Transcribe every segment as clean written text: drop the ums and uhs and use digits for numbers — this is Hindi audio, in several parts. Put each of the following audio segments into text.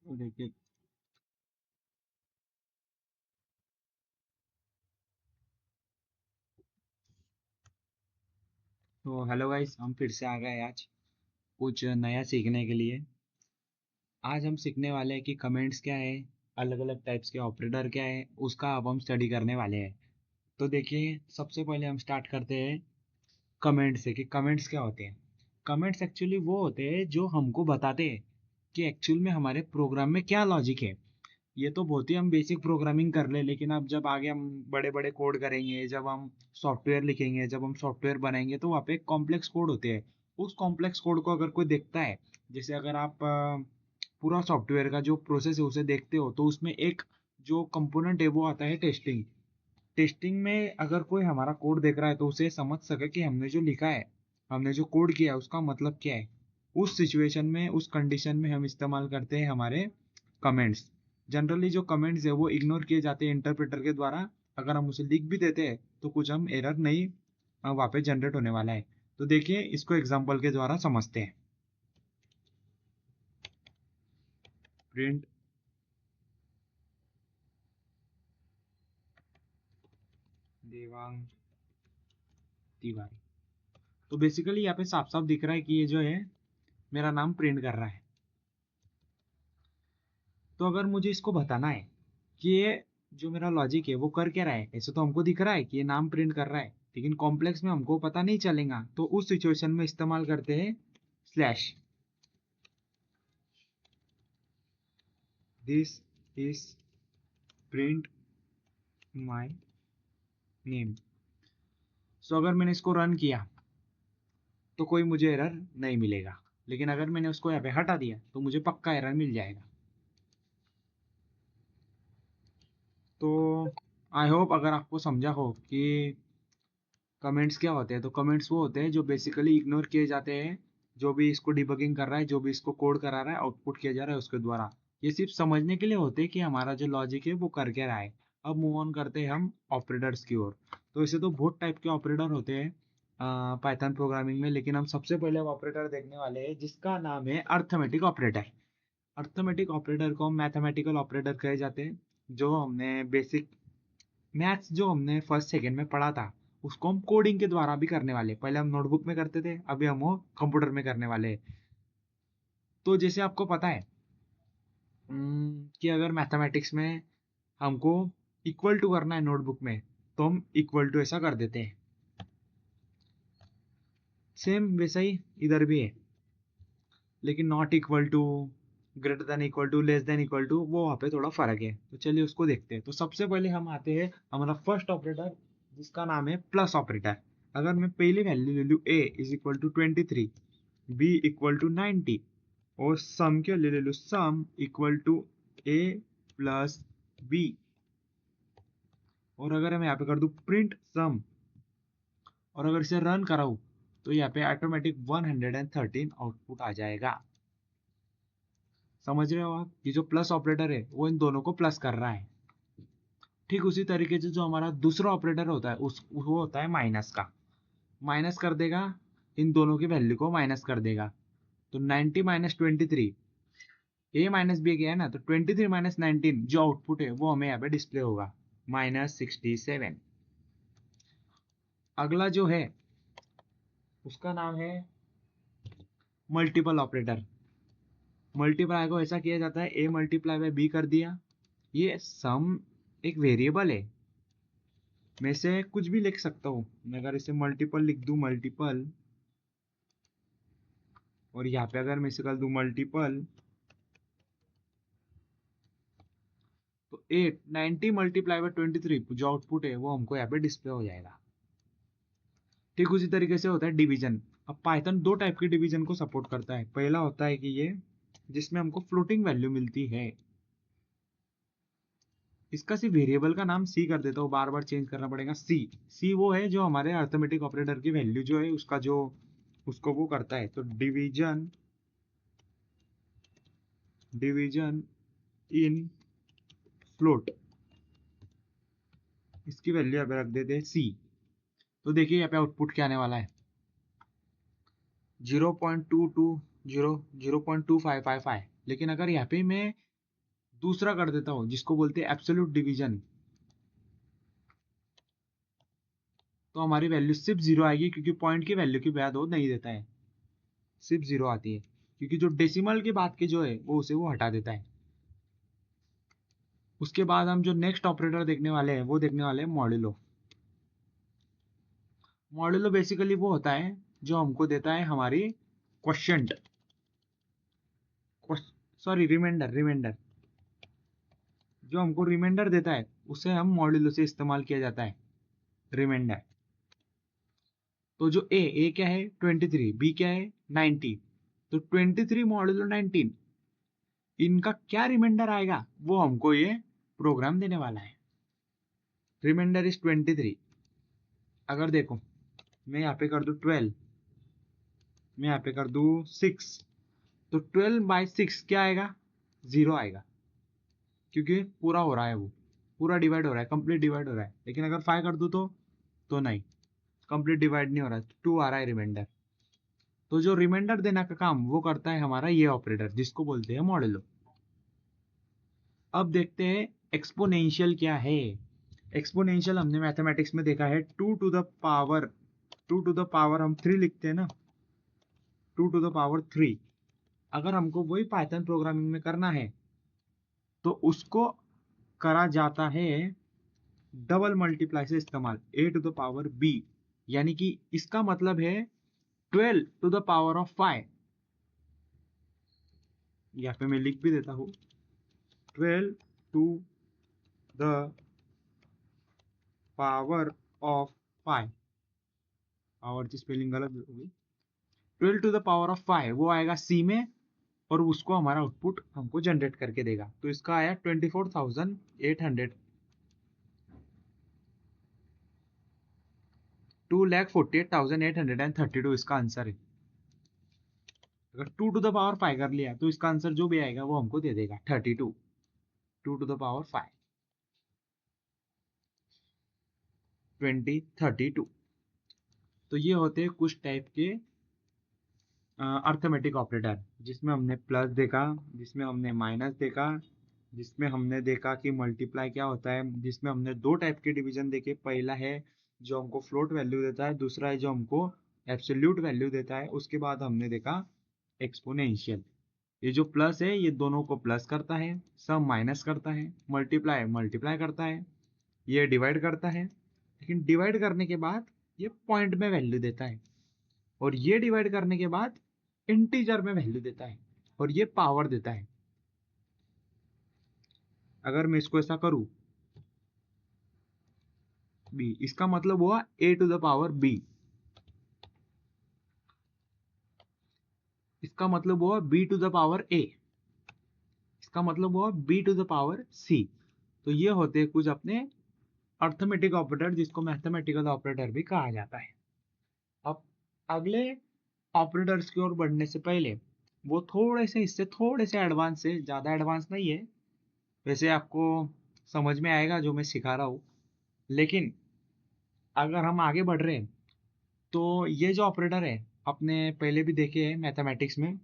देखिए, तो हेलो गाइस, हम फिर से आ गए आज कुछ नया सीखने के लिए। आज हम सीखने वाले हैं कि कमेंट्स क्या है, अलग अलग टाइप्स के ऑपरेटर क्या है, उसका अब हम स्टडी करने वाले हैं। तो देखिए, सबसे पहले हम स्टार्ट करते हैं कमेंट से कि कमेंट्स क्या होते हैं। कमेंट्स एक्चुअली वो होते हैं जो हमको बताते हैं कि एक्चुअल में हमारे प्रोग्राम में क्या लॉजिक है। ये तो बहुत ही हम बेसिक प्रोग्रामिंग कर ले, लेकिन अब जब आगे हम बड़े बड़े कोड करेंगे, जब हम सॉफ्टवेयर लिखेंगे, जब हम सॉफ्टवेयर बनाएंगे, तो वहाँ पे कॉम्प्लेक्स कोड होते हैं। उस कॉम्प्लेक्स कोड को अगर कोई देखता है, जैसे अगर आप पूरा सॉफ्टवेयर का जो प्रोसेस है उसे देखते हो, तो उसमें एक जो कंपोनेंट है वो आता है टेस्टिंग। टेस्टिंग में अगर कोई हमारा कोड देख रहा है तो उसे समझ सके कि हमने जो लिखा है, हमने जो कोड किया है, उसका मतलब क्या है। उस सिचुएशन में, उस कंडीशन में हम इस्तेमाल करते हैं हमारे कमेंट्स। जनरली जो कमेंट्स है वो इग्नोर किए जाते हैं इंटरप्रेटर के द्वारा। अगर हम उसे लिख भी देते हैं तो कुछ हम एरर नहीं वहाँ पे जनरेट होने वाला है। तो देखिए, इसको एग्जांपल के द्वारा समझते हैं। प्रिंट देवांग तिवारी। तो बेसिकली यहाँ पे साफ साफ दिख रहा है कि ये जो है मेरा नाम प्रिंट कर रहा है। तो अगर मुझे इसको बताना है कि ये जो मेरा लॉजिक है वो कर क्या रहा है, ऐसे तो हमको दिख रहा है कि ये नाम प्रिंट कर रहा है, लेकिन कॉम्प्लेक्स में हमको पता नहीं चलेगा, तो उस सिचुएशन में इस्तेमाल करते हैं slash. This is print my name. So अगर मैंने इसको रन किया तो कोई मुझे एरर नहीं मिलेगा, लेकिन अगर मैंने उसको यहाँ पे हटा दिया तो मुझे पक्का एरर मिल जाएगा। तो आई होप अगर आपको समझा हो कि कमेंट्स क्या होते हैं। तो कमेंट्स वो होते हैं जो बेसिकली इग्नोर किए जाते हैं, जो भी इसको डिबगिंग कर रहा है, जो भी इसको कोड करा रहा है, आउटपुट किया जा रहा है उसके द्वारा। ये सिर्फ समझने के लिए होते हैं कि हमारा जो लॉजिक है वो कर क्या रहा है। अब मूव ऑन करते हैं हम ऑपरेटर्स की ओर। तो इसे तो बहुत टाइप के ऑपरेटर होते हैं पाइथन प्रोग्रामिंग में, लेकिन हम सबसे पहले ऑपरेटर देखने वाले हैं जिसका नाम है अर्थमेटिक ऑपरेटर। अर्थमेटिक ऑपरेटर को हम मैथमेटिकल ऑपरेटर कहे जाते हैं। जो हमने बेसिक मैथ्स जो हमने फर्स्ट सेकेंड में पढ़ा था, उसको हम कोडिंग के द्वारा भी करने वाले। पहले हम नोटबुक में करते थे, अभी हम वो कंप्यूटर में करने वाले हैं। तो जैसे आपको पता है कि अगर मैथमेटिक्स में हमको इक्वल टू करना है नोटबुक में, तो हम इक्वल टू ऐसा कर देते हैं। सेम वैसा ही इधर भी है, लेकिन not equal to, greater than equal to, less than equal to, वो वहाँ पे थोड़ा फर्क है। तो चलिए उसको देखते हैं। तो सबसे पहले हम आते हैं हमारा फर्स्ट ऑपरेटर जिसका नाम है प्लस ऑपरेटर। अगर मैं पहली वैल्यू ले लूँ a is equal to 23, b equal to 90, और सम के ले लूँ sum equal to a plus b, और अगर मैं यहाँ पे कर दूँ प्रिंट सम, और अगर इसे रन कराऊँ, तो यहाँ पे ऑटोमेटिक 113 आउटपुट आ जाएगा। समझ रहे हो आप? ये जो प्लस ऑपरेटर है वो इन दोनों को प्लस कर रहा है। ठीक उसी तरीके से जो हमारा दूसरा ऑपरेटर होता है उस वो होता है माइनस का। माइनस कर देगा, इन दोनों की वैल्यू को माइनस कर देगा। तो 90 माइनस 23, ए माइनस बी गया है ना, तो 23 माइनस 19 जो आउटपुट है वो हमें यहाँ पे डिस्प्ले होगा, -67। अगला जो है उसका नाम है मल्टीपल ऑपरेटर। मल्टीप्लाई को ऐसा किया जाता है, ए मल्टीप्लाई बाय बी कर दिया। ये सम एक वेरिएबल है, मैं इसे कुछ भी लिख सकता हूँ। मैं अगर इसे मल्टीपल लिख दूँ, मल्टीपल, और यहाँ पे अगर मैं इसे कर दूँ मल्टीपल, तो 90 मल्टीप्लाई बाय 23 जो आउटपुट है वो हमको यहाँ पे डिस्प्ले हो जाएगा। ठीक उसी तरीके से होता है डिवीजन। अब पाइथन दो टाइप के डिवीजन को सपोर्ट करता है। पहला होता है कि ये जिसमें हमको फ्लोटिंग वैल्यू मिलती है। इसका सिर्फ वेरिएबल का नाम सी कर देता हूँ, बार बार चेंज करना पड़ेगा। सी सी वो है जो हमारे अर्थमेटिक ऑपरेटर की वैल्यू जो है उसका जो उसको वो करता है। तो डिवीजन, डिवीजन इन फ्लोट, इसकी वैल्यू यहाँ पे रख देते हैं सी। तो देखिए यहाँ पे आउटपुट क्या आने वाला है, 0.22, 0.2555। लेकिन अगर यहाँ पे मैं दूसरा कर देता हूं जिसको बोलते हैं एब्सोल्यूट डिवीजन, तो हमारी वैल्यू सिर्फ 0 आएगी, क्योंकि पॉइंट की वैल्यू की ब्याद वो नहीं देता है, सिर्फ 0 आती है, क्योंकि जो डेसिमल के बाद के जो है वो उसे वो हटा देता है। उसके बाद हम जो नेक्स्ट ऑपरेटर देखने वाले हैं वो देखने वाले हैं मॉड्यूलो। मॉड्यूलो बेसिकली वो होता है जो हमको देता है हमारी क्वोशिएंट, सॉरी रिमाइंडर, जो हमको रिमाइंडर देता है उसे हम मॉड्यूलो से इस्तेमाल किया जाता है, रिमाइंडर। तो जो ए क्या है 23, बी क्या है 90, तो 23 मॉड्यूलो 19, इनका क्या रिमाइंडर आएगा वो हमको ये प्रोग्राम देने वाला है। Remainder is 23। अगर देखो मैं यहाँ पे कर दूं 12, मैं यहाँ पे कर दूं 6, तो 12/6 क्या आएगा 0 आएगा, क्योंकि पूरा हो रहा है, वो पूरा डिवाइड हो रहा है, कंप्लीट डिवाइड हो रहा है। लेकिन अगर 5 कर दूं तो नहीं, कंप्लीट डिवाइड नहीं हो रहा है, 2 आ रहा है रिमाइंडर। तो जो रिमाइंडर देना का काम वो करता है हमारा ये ऑपरेटर जिसको बोलते हैं मॉड्यूलो। अब देखते हैं एक्सपोनेंशियल क्या है। एक्सपोनेंशियल हमने मैथमेटिक्स में देखा है 2 टू द पावर हम 3 लिखते हैं ना, 2 टू द पावर 3। अगर हमको वही पाइथन प्रोग्रामिंग में करना है तो उसको करा जाता है डबल मल्टीप्लाई से इस्तेमाल, a to the power b, यानी कि इसका मतलब है 12 टू द पावर ऑफ 5। यहाँ पे मैं लिख भी देता हूँ 12 to the power of 5, power की स्पेलिंग गलत होगी, 12 टू द पावर ऑफ 5 वो आएगा सी में, और उसको हमारा आउटपुट हमको जनरेट करके देगा। तो इसका आया 24,800, 2,48,832 इसका आंसर है। अगर 2 टू द पावर 5 कर लिया तो इसका आंसर जो भी आएगा वो हमको दे देगा 32, 2 टू द पावर 5, 2032। तो ये होते हैं कुछ टाइप के अर्थमेटिक ऑपरेटर, जिसमें हमने प्लस देखा, जिसमें हमने माइनस देखा, जिसमें हमने देखा कि मल्टीप्लाई क्या होता है, जिसमें हमने दो टाइप के डिवीजन देखे। पहला है जो हमको फ्लोट वैल्यू देता है, दूसरा है जो हमको एब्सोल्यूट वैल्यू देता है। उसके बाद हमने देखा एक्सपोनेंशियल। ये जो प्लस है ये दोनों को प्लस करता है, सम माइनस करता है, मल्टीप्लाई मल्टीप्लाई करता है, ये डिवाइड करता है, लेकिन डिवाइड करने के बाद ये पॉइंट में वैल्यू देता है, और ये डिवाइड करने के बाद इंटीजर में वैल्यू देता है, और ये पावर देता है। अगर मैं इसको ऐसा करूं बी, इसका मतलब हुआ ए टू द पावर बी, इसका मतलब हुआ बी टू द पावर ए, इसका मतलब हुआ बी टू द पावर सी। तो ये होते हैं कुछ अपने अर्थमेटिक ऑपरेटर, जिसको मैथमेटिकल ऑपरेटर भी कहा जाता है। अब अगले ऑपरेटर्स की ओर बढ़ने से पहले वो थोड़े से इससे थोड़े से एडवांस है, ज़्यादा एडवांस नहीं है, वैसे आपको समझ में आएगा जो मैं सिखा रहा हूँ। लेकिन अगर हम आगे बढ़ रहे हैं तो ये जो ऑपरेटर है अपने पहले भी देखे हैं मैथमेटिक्स में,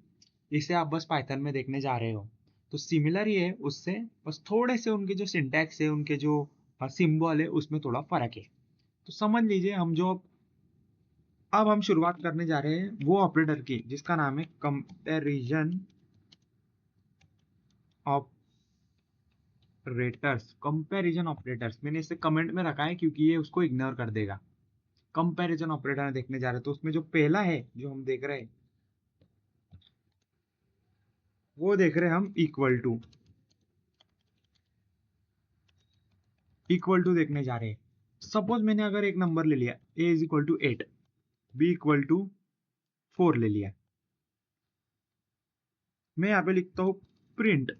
इसे आप बस पाइथन में देखने जा रहे हो, तो सिमिलर ही है उससे, बस थोड़े से उनके जो सिंटैक्स है, उनके जो सिंबल है उसमें थोड़ा फर्क है। तो समझ लीजिए हम जो अब हम शुरुआत करने जा रहे हैं वो ऑपरेटर की जिसका नाम है कंपैरिजन ऑपरेटर्स। कंपैरिजन ऑपरेटर्स मैंने इसे कमेंट में रखा है क्योंकि ये उसको इग्नोर कर देगा। कंपैरिजन ऑपरेटर देखने जा रहे हैं, तो उसमें जो पहला है जो हम देख रहे हैं वो देख रहे हैं हम इक्वल टू देखने जा रहे हैं। सपोज मैंने अगर एक नंबर ले लिया a is equal to 8, b equal to 4 ले लिया, मैं यहाँ पे लिखता हूँ print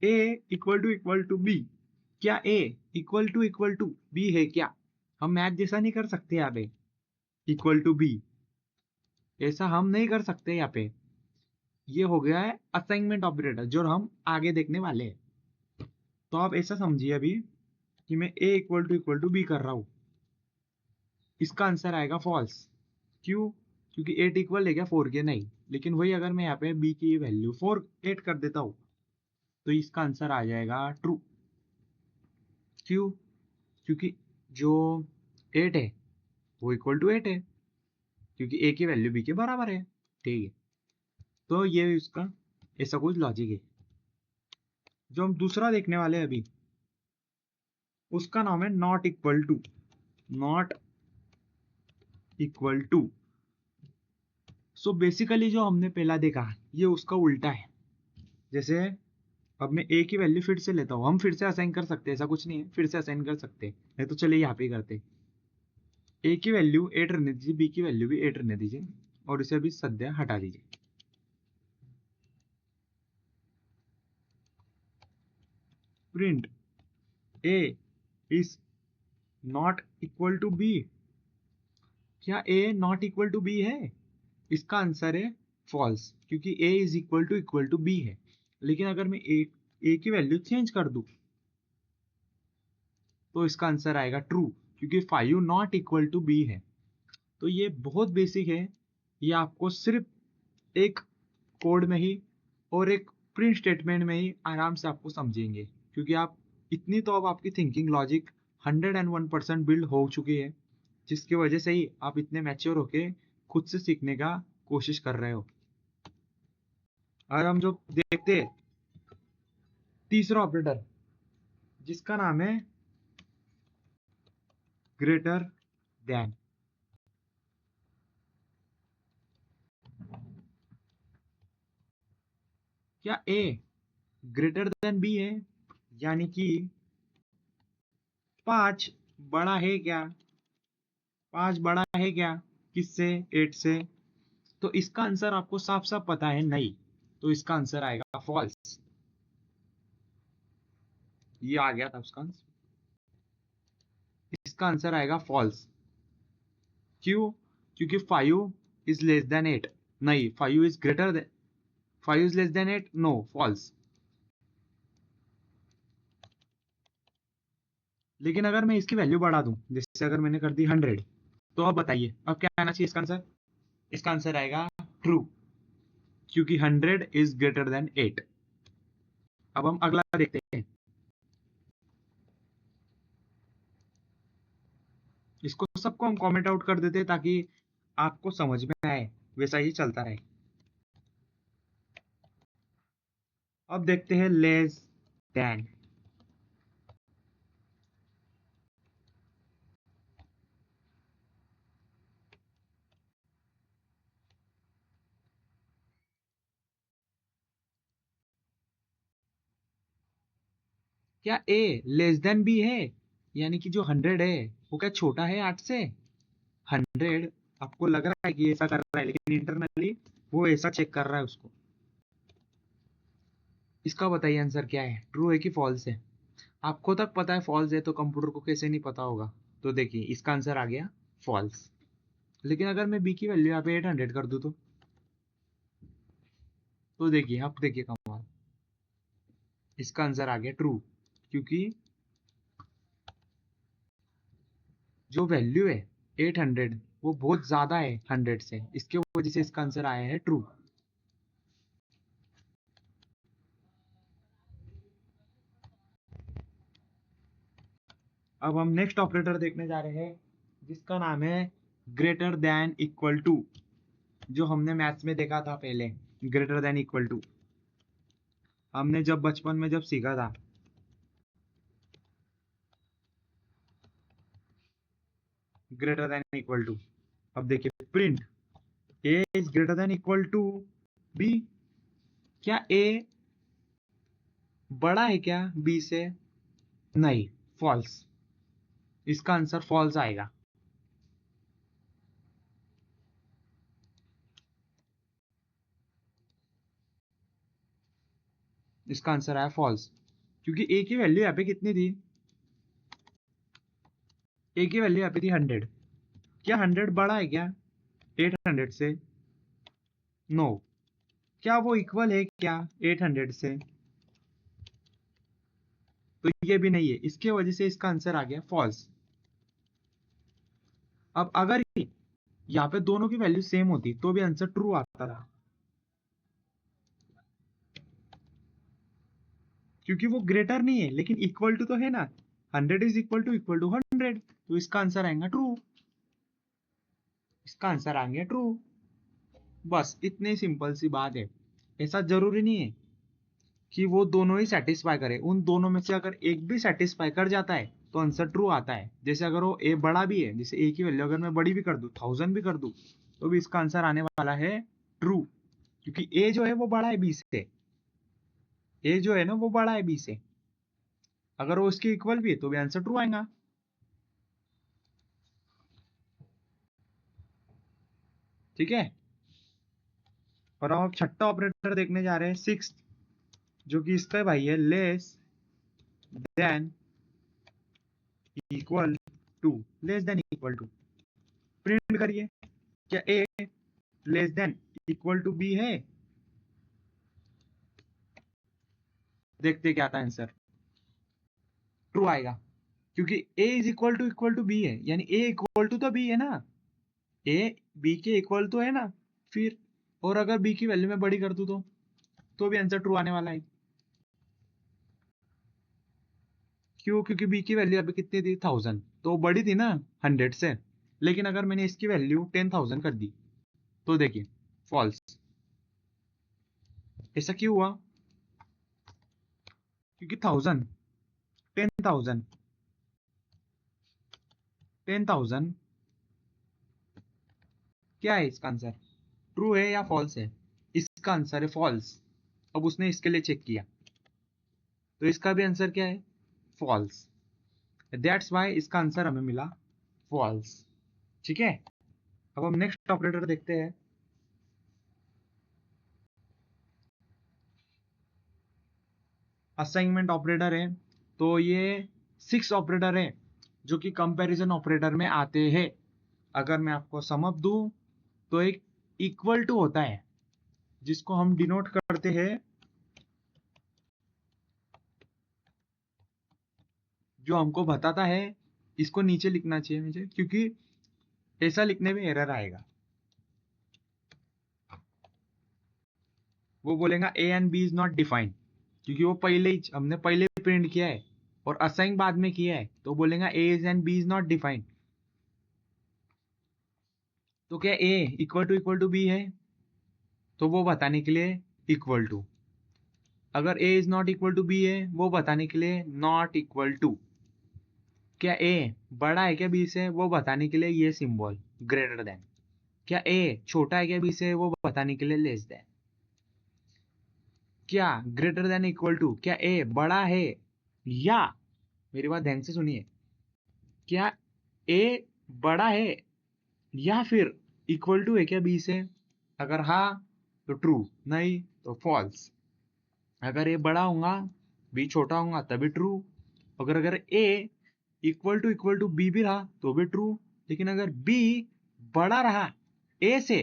a equal to b। क्या a इक्वल टू b है क्या? हम मैथ जैसा नहीं कर सकते यहाँ पे, इक्वल टू b ऐसा हम नहीं कर सकते यहाँ पे। ये हो गया है असाइनमेंट ऑपरेटर जो हम आगे देखने वाले हैं। तो आप ऐसा समझिए अभी कि मैं a इक्वल टू b कर रहा हूँ, इसका आंसर आएगा फॉल्स। क्यों? क्योंकि 8 इक्वल है क्या 4 के? नहीं। लेकिन वही अगर मैं यहाँ पे b की वैल्यू 8 कर देता हूँ तो इसका आंसर आ जाएगा ट्रू। क्यों? क्योंकि जो 8 है वो इक्वल टू 8 है, क्योंकि ए की वैल्यू बी के बराबर है। ठीक है, तो ये इसका ऐसा कुछ लॉजिक है। जो हम दूसरा देखने वाले हैं अभी, उसका नाम है not equal to. Not equal to. So basically जो हमने पहला देखा ये उसका उल्टा है। जैसे अब मैं ए की वैल्यू फिर से लेता हूँ, हम फिर से असाइन कर सकते हैं, ऐसा कुछ नहीं है, फिर से असाइन कर सकते हैं, नहीं तो चलिए यहाँ पे ही करते हैं। ए की वैल्यू 8 रहने दीजिए, बी की वैल्यू भी 8 रहने दीजिए, और इसे अभी सद्या हटा दीजिए। Print A is not equal to B. क्या A not equal to B है? इसका आंसर है फॉल्स, क्योंकि A is equal to B है। लेकिन अगर मैं ए की वैल्यू चेंज कर दूं तो इसका आंसर आएगा ट्रू, क्योंकि 5 नॉट इक्वल टू बी है। तो ये बहुत बेसिक है, ये आपको सिर्फ एक कोड में ही और एक प्रिंट स्टेटमेंट में ही आराम से आपको समझेंगे, क्योंकि आप इतनी तो अब आपकी थिंकिंग लॉजिक 101% बिल्ड हो चुकी है, जिसकी वजह से ही आप इतने मैच्योर होके खुद से सीखने का कोशिश कर रहे हो। और हम जो देखते हैं तीसरा ऑपरेटर, जिसका नाम है ग्रेटर देन। क्या ए ग्रेटर देन बी है? यानी कि 5 बड़ा है क्या? 5 बड़ा है क्या किससे? 8 से। तो इसका आंसर आपको साफ साफ पता है नहीं, तो इसका आंसर आएगा फॉल्स। ये आ गया था उसका आंसर, इसका आंसर आएगा फॉल्स। क्यों? क्योंकि 5 इज लेस देन 8। नहीं, 5 is greater than, 5 is less than 8, no, false. लेकिन अगर मैं इसकी वैल्यू बढ़ा दूं, जैसे अगर मैंने कर दी 100, तो अब बताइए अब क्या आना चाहिए इसका आंसर? इसका आंसर आएगा ट्रू, क्योंकि 100 इज ग्रेटर देन 8। अब हम अगला देखते हैं। इसको सबको हम कमेंट आउट कर देते हैं ताकि आपको समझ में आए, वैसा ही चलता रहे। अब देखते हैं लेस देन। क्या ए लेस देन बी है? यानी कि जो 100 है वो क्या छोटा है 8 से? 100 आपको लग रहा है कि ऐसा कर रहा है, लेकिन इंटरनली वो ऐसा चेक कर रहा है उसको। इसका बताइए आंसर क्या है, ट्रू है कि फॉल्स है? आपको तक पता है फॉल्स है, तो कंप्यूटर को कैसे नहीं पता होगा? तो देखिए इसका आंसर आ गया फॉल्स। लेकिन अगर मैं बी की वैल्यू यहाँ पे 800 कर दूं तो देखिए, अब देखिए कमाल, इसका आंसर आ गया ट्रू, क्योंकि जो वैल्यू है 800 वो बहुत ज्यादा है 100 से, इसके वजह से इसका आंसर आया है ट्रू। अब हम नेक्स्ट ऑपरेटर देखने जा रहे हैं, जिसका नाम है ग्रेटर देन इक्वल टू। जो हमने मैथ्स में देखा था पहले, ग्रेटर देन इक्वल टू, हमने जब बचपन में जब सीखा था। Greater than equal to. अब देखिए print A is greater than equal to B. क्या ए बड़ा है क्या बी से? नहीं, फॉल्स। इसका आंसर फॉल्स आएगा। इसका आंसर आया फॉल्स, क्योंकि ए की वैल्यू यहाँ पे कितनी थी? ए की वैल्यू यहाँ पे थी 100। क्या 100 बड़ा है क्या 800 से? नो। क्या वो इक्वल है क्या 800 से? तो ये भी नहीं है, इसके वजह से इसका आंसर आ गया फॉल्स। अब अगर यहाँ पे दोनों की वैल्यू सेम होती तो भी आंसर ट्रू आता था। क्योंकि वो ग्रेटर नहीं है, लेकिन इक्वल टू तो है ना। 100 इज इक्वल टू 100, तो इसका आंसर आएगा ट्रू। इसका आंसर आ गया ट्रू। बस इतनी सिंपल सी बात है। ऐसा जरूरी नहीं है कि वो दोनों ही सेटिस्फाई करे। उन दोनों में से अगर एक भी सेटिस्फाई कर जाता है तो आंसर ट्रू आता है। जैसे अगर वो ए बड़ा भी है, जैसे ए की वैल्यू अगर मैं बड़ी भी कर दूं, 1000 भी कर दूं, तो भी इसका आंसर आने वाला है ट्रू, क्योंकि ए जो है वो बड़ा है बी से। ए जो है ना वो बड़ा है बी से। अगर वो उसके इक्वल भी है तो भी आंसर ट्रू आएगा। ठीक है। और अब छठा ऑपरेटर देखने जा रहे हैं, सिक्स, जो कि इसका भाई है less than equal to. Less than equal to print करिए। क्या A less than equal to B है? देखते क्या आता है आंसर। ट्रू आएगा, क्योंकि A is equal to B है, यानी ए इक्वल टू तो बी है ना। ए बी के इक्वल तो है ना। फिर और अगर बी की वैल्यू में बड़ी कर दूं तो भी आंसर ट्रू आने वाला है। क्यों? क्योंकि बी की वैल्यू अभी कितनी थी? 1000, तो बड़ी थी ना 100 से। लेकिन अगर मैंने इसकी वैल्यू 10,000 कर दी तो देखिए फॉल्स। ऐसा क्यों हुआ? क्योंकि 1000, 10,000, 10,000 क्या है इसका आंसर? ट्रू है या फॉल्स है? इसका आंसर है फॉल्स। अब उसने इसके लिए चेक किया तो इसका भी आंसर क्या है? फॉल्स। दैट्स वाई इसका आंसर हमें मिला फॉल्स। ठीक है। अब हम नेक्स्ट ऑपरेटर देखते हैं। असाइनमेंट ऑपरेटर है, तो ये 6 ऑपरेटर है जो कि कंपैरिजन ऑपरेटर में आते हैं। अगर मैं आपको समझ दूं तो एक इक्वल टू होता है जिसको हम डिनोट करते हैं, जो हमको बताता है। इसको नीचे लिखना चाहिए मुझे, क्योंकि ऐसा लिखने में एरर आएगा। वो बोलेगा A and B is not defined, क्योंकि वो पहले ही हमने पहले प्रिंट किया है और असाइन बाद में किया है, तो बोलेगा A is and B is not defined. तो क्या ए इक्वल टू बी है? तो वो बताने के लिए इक्वल टू। अगर A is not equal to B है, वो बताने के लिए नॉट इक्वल टू। क्या ए बड़ा है क्या बी से? वो बताने के लिए ये सिंबल ग्रेटर देन। क्या ए छोटा है क्या बी से? वो बताने के लिए लेस देन। क्या ग्रेटर देन इक्वल टू, क्या ए बड़ा है, या मेरी बात ध्यान से सुनिए, क्या ए बड़ा है या फिर इक्वल टू है क्या बी से? अगर हाँ तो ट्रू, नहीं तो फॉल्स। अगर ए बड़ा होगा बी छोटा होगा तभी ट्रू। अगर ए इक्वल टू बी भी रहा तो भी ट्रू। लेकिन अगर बी बड़ा रहा ए से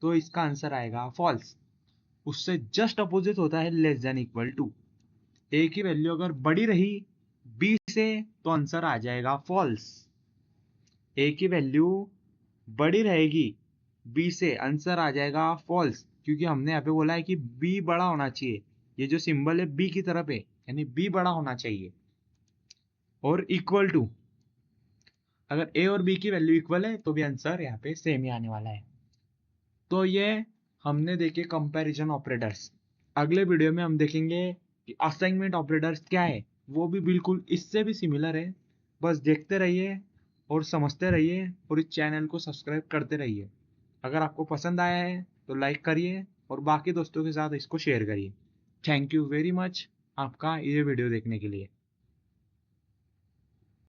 तो इसका आंसर आएगा फॉल्स। उससे जस्ट अपोजिट होता है लेस देन इक्वल टू। ए की वैल्यू अगर बड़ी रही बी से तो आंसर आ जाएगा फॉल्स। ए की वैल्यू बड़ी रहेगी बी से, आंसर आ जाएगा फॉल्स, क्योंकि हमने यहाँ पे बोला है कि बी बड़ा होना चाहिए। ये जो सिंबल है बी की तरफ है, यानी बी बड़ा होना चाहिए। और इक्वल टू, अगर ए और बी की वैल्यू इक्वल है तो भी आंसर यहाँ पे सेम ही आने वाला है। तो ये हमने देखे कंपैरिजन ऑपरेटर्स। अगले वीडियो में हम देखेंगे कि असाइनमेंट ऑपरेटर्स क्या है। वो भी बिल्कुल इससे भी सिमिलर है। बस देखते रहिए और समझते रहिए और इस चैनल को सब्सक्राइब करते रहिए। अगर आपको पसंद आया है तो लाइक करिए और बाकी दोस्तों के साथ इसको शेयर करिए। थैंक यू वेरी मच आपका ये वीडियो देखने के लिए।